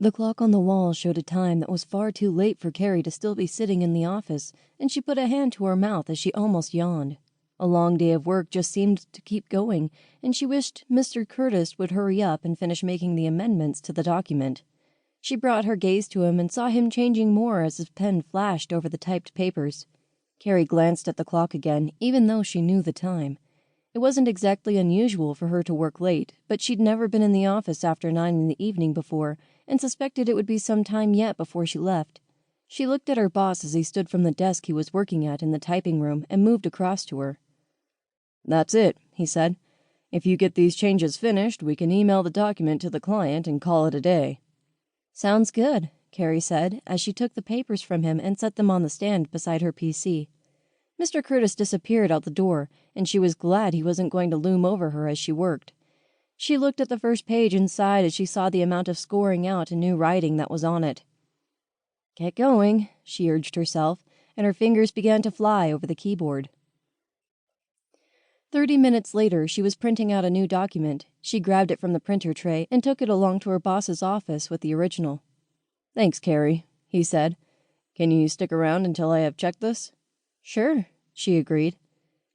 The clock on the wall showed a time that was far too late for Carrie to still be sitting in the office, and she put a hand to her mouth as she almost yawned. A long day of work just seemed to keep going, and she wished Mr. Curtis would hurry up and finish making the amendments to the document. She brought her gaze to him and saw him changing more as his pen flashed over the typed papers. Carrie glanced at the clock again, even though she knew the time. It wasn't exactly unusual for her to work late, but she'd never been in the office after 9 in the evening before, and suspected it would be some time yet before she left. She looked at her boss as he stood from the desk he was working at in the typing room and moved across to her. "That's it," he said. "If you get these changes finished, we can email the document to the client and call it a day." "Sounds good," Carrie said as she took the papers from him and set them on the stand beside her PC. Mr. Curtis disappeared out the door, and she was glad he wasn't going to loom over her as she worked. She looked at the first page and sighed as she saw the amount of scoring out and new writing that was on it. "Get going," she urged herself, and her fingers began to fly over the keyboard. 30 minutes later, she was printing out a new document. She grabbed it from the printer tray and took it along to her boss's office with the original. "Thanks, Carrie," he said. "Can you stick around until I have checked this?" "Sure," she agreed.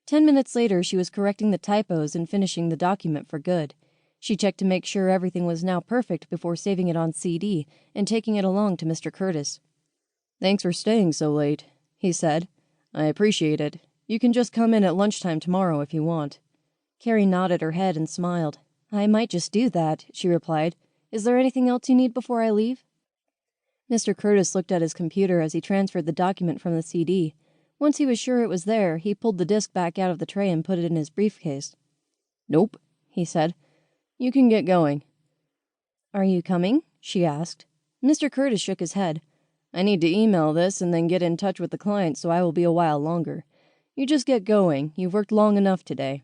10 minutes later, she was correcting the typos and finishing the document for good. She checked to make sure everything was now perfect before saving it on CD and taking it along to Mr. Curtis. "Thanks for staying so late," he said. "I appreciate it. You can just come in at lunchtime tomorrow if you want." Carrie nodded her head and smiled. "I might just do that," she replied. "Is there anything else you need before I leave?" Mr. Curtis looked at his computer as he transferred the document from the CD. Once he was sure it was there, he pulled the disc back out of the tray and put it in his briefcase. "Nope," he said. "You can get going." "Are you coming?" she asked. Mr. Curtis shook his head. "I need to email this and then get in touch with the client, so I will be a while longer. You just get going. You've worked long enough today."